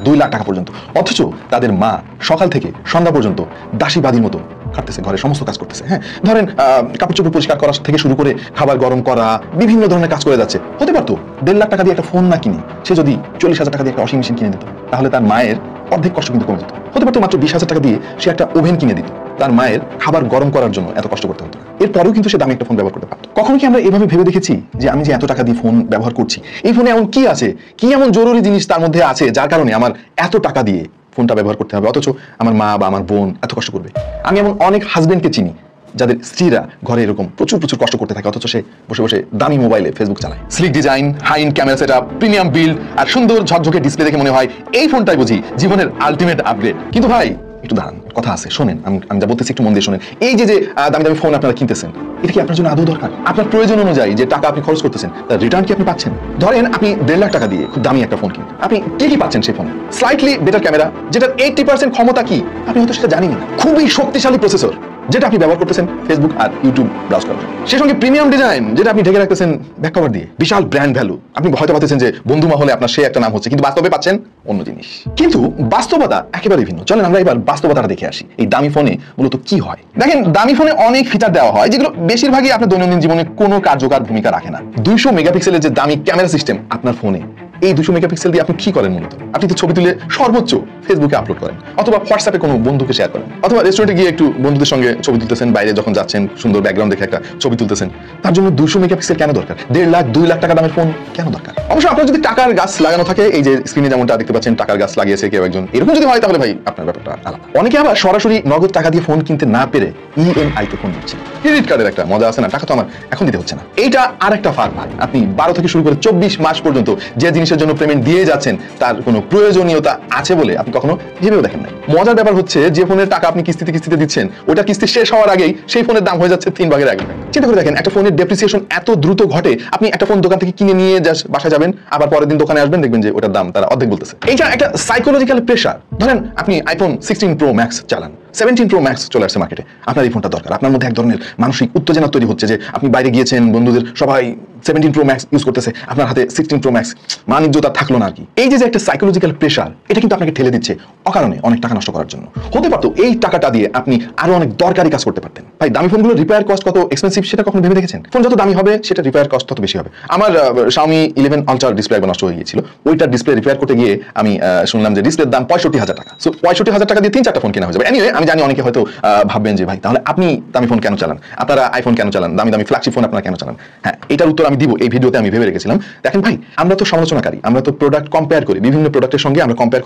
2 লাখ টাকা পর্যন্ত, অথচ তাদের মা সকাল থেকে সন্ধ্যা পর্যন্ত দাসীবাদীর মতো খাটতেছে, ঘরের সমস্ত কাজ করতেছে। হ্যাঁ, ধরেন কাপড় চোপড় পরিষ্কার করা থেকে শুরু করে খাবার গরম করা, বিভিন্ন ধরনের কাজ করে যাচ্ছে। হতে পারতো 1.5 লাখ টাকা দিয়ে একটা ফোন না কিনে সে যদি 40,000 টাকা দিয়ে একটা ওয়াশিং মেশিন কিনে দিত, তাহলে তার মায়ের অর্ধেক কষ্ট কিন্তু কমে যেত। হতে পারতো মাত্র 20,000 টাকা দিয়ে সে একটা ওভেন কিনে দিত, তার মায়ের খাবার গরম করার জন্য এত কষ্ট করতে হতো। এরপরেও কিন্তু সে দামি একটা ফোন ব্যবহার করতে পারতো। কখনো কি আমরা এভাবে ভেবে দেখেছি যে আমি যে এত টাকা দিয়ে ফোন ব্যবহার করছি, এই ফোনে এমন কি আছে, কি এমন জরুরি জিনিস তার মধ্যে আছে যার কারণে আমার এত টাকা দিয়ে ফোনটা ব্যবহার করতে হবে, অথচ আমার মা বা আমার বোন এত কষ্ট করবে? আমি এমন অনেক হাজবেন্ডকে চিনি যাদের স্ত্রীরা ঘরে এরকম প্রচুর কষ্ট করতে থাকে, অথচ সে বসে বসে দামি মোবাইলে ফেসবুক চালায়। Sleek design, high end camera setup, premium build আর সুন্দর ঝকঝকে ডিসপ্লে দেখে মনে হয় এই ফোনটাই বুঝি জীবনের আলটিমেট আপগ্রেড। কিন্তু ভাই একটু দাঁড়ান, কথা আছে, শোনেন, আমি যা বলতেছি একটু মন দিয়ে শোনেন। এই যে দামি দামি ফোন আপনারা কিনতেছেন, এটা কি আপনার জন্য আদৌ দরকার? আপনার প্রয়োজন অনুযায়ী যে টাকা আপনি খরচ করতেছেন তার রিটার্ন কি আপনি পাচ্ছেন? ধরেন আপনি 1.5 লাখ টাকা দিয়ে খুব দামি একটা ফোন কিনেন, আপনি কি পাচ্ছেন সেই ফোনে? স্লাইটলি বেটার ক্যামেরা, যেটার 80% ক্ষমতা কি আপনি হয়তো সেটা জানেন না। খুবই শক্তিশালী প্রসেসর, যেটা আপনি ব্যবহার করতেছেন ফেসবুক আর ইউটিউব ব্রাউজ করার জন্য। সেই সঙ্গে প্রিমিয়াম ডিজাইন, যেটা আপনি ঢেকে রাখতেছেন ব্যাক কভার দিয়ে। বিশাল ব্র্যান্ড ভ্যালু, আপনি হয়তো ভাবতেছেন যে বন্ধু মহলে আপনার সে একটা নাম হচ্ছে, কিন্তু বাস্তবে পাচ্ছেন অন্য জিনিস। কিন্তু বাস্তবতা একেবারে ভিন্ন। চলেন আমরা এবার বাস্তবতাটা দেখে আসি, এই দামি ফোনে মূলত কি হয়। দেখেন, দামি ফোনে অনেক ফিচার দেওয়া হয় যেগুলো বেশিরভাগই আপনার দৈনন্দিন জীবনে কোনো কার্যকর ভূমিকা রাখে না। 200 মেগাপিক্সেলের যে দামি ক্যামেরা সিস্টেম আপনার ফোনে, এই 200 মেগাপিক্সেল দিয়ে আপনি কি করেন? মূলত আপনি তো ছবি তুলে সর্বোচ্চ ফেসবুকে আপলোড করেন, অথবা হোয়াটসঅ্যাপে কোনো বন্ধুকে শেয়ার করেন, অথবা রেস্টুরেন্টে গিয়ে একটু বন্ধুদের সঙ্গে ছবি তুলতেছেন, বাইরে যখন যাচ্ছেন সুন্দর ব্যাকগ্রাউন্ড দেখে একটা ছবি তুলতেছেন। তার জন্য 200 মেগাপিক্সেল কেন দরকার? 1.5 লাখ 2 লাখ টাকা দামের ফোন কেন দরকার? অবশ্য আপনার যদি টাকার গাছ লাগানো থাকে, এই যে স্ক্রিনে যেমনটা দেখতে পাচ্ছেন টাকার গাছ লাগিয়েছে কেউ একজন, এরকম যদি হয় তাহলে ভাই আপনার ব্যাপারটা আলাদা। অনেকে আবার সরাসরি নগদ টাকা দিয়ে ফোন কিনতে না পেরে ইএমআই তে ফোন দিচ্ছে। ক্রেডিট কার্ডের একটা মজা আছে না, টাকা তো আমার এখন দিতে হচ্ছে না। এইটা আরেকটা ফার্ক ভাই। আপনি 12 থেকে শুরু করে 24 মাস পর্যন্ত যে জিনিসের জন্য পেমেন্ট দিয়ে যাচ্ছেন তার কোনো প্রয়োজনীয়তা আছে বলে আপনি কখনো ভেবেও দেখেন না। মজার ব্যাপার হচ্ছে, যে ফোনের টাকা আপনি কিস্তিতে দিচ্ছেন, ওটা কিস্তি শেষ হওয়ার আগেই সেই ফোনের দাম হয়ে যাচ্ছে 3 ভাগের 1 ভাগ। চিন্তা করে দেখেন, একটা ফোনের ডেপ্রিসিয়েশন এত দ্রুত ঘটে, আপনি একটা ফোন দোকান থেকে কিনে নিয়ে বাসায় যাবেন, আবার পরের দিন দোকানে আসবেন, দেখবেন যে ওটার দাম তারা অর্ধেক বলতেছে। এইটা একটা সাইকোলজিক্যাল প্রেশার। ধরেন আপনি আইফোন 16 প্রো ম্যাক্স চালান, 17 প্রো ম্যাক্স চলে আসছে মার্কেটে, আপনার এই ফোনটা দরকার। আপনার মধ্যে এক ধরনের মানসিক উত্তেজনা তৈরি হচ্ছে যে আপনি বাইরে গিয়েছেন, বন্ধুদের সবাই 17 প্রো ম্যাক্স ইউজ করতেছে, আপনার হাতে 16 প্রো ম্যাক্স, মানিজ্যতা থাকলো না আর কি। এই যে একটা সাইকোলজিক্যাল প্রেশার, এটা কিন্তু আপনাকে ঠেলে দিচ্ছে অকারণে অনেক টাকা নষ্ট করার জন্য। হতে পারতো এই টাকাটা দিয়ে আপনি আরো অনেক দরকারি কাজ করতে পারতেন। ভাই দামি ফোনগুলো রিপেয়ার কস্ট কত এক্সপেন্সিভ সেটা কখনো ভেবে দেখেছেন? ফোন যত দামি হবে সেটা রিপেয়ার কস্ট তত বেশি হবে। আমার Xiaomi 11 Ultra ডিসপ্লে একবার নষ্ট হয়ে গিয়েছিল, ওইটার ডিসপ্লে রিপেয়ার করতে গিয়ে আমি শুনলাম যে ডিসপ্লের দাম 65,000 টাকা। সো 65,000 টাকা দিয়ে 3-4টা ফোন কেনা হয়ে যাবে। এনিওয়ে, আমি জানি অনেকে হয়তো ভাববেন যে ভাই তাহলে আপনি দামি ফোন কেন চালান, আপনারা আইফোন কেন চালান, দামি দামি ফ্ল্যাগশিপ ফোন আপনারা কেন চালান? হ্যাঁ, এটার উত্তর আমি দিব এই ভিডিওতে। আমি ভেবে রেখেছিলাম। দেখেন ভাই, আমরা তো সমালোচনাকারী, আমরা তো প্রোডাক্ট কম্পেয়ার করি, বিভিন্ন প্রোডাক্টের সঙ্গে আমরা কম্পেয়ার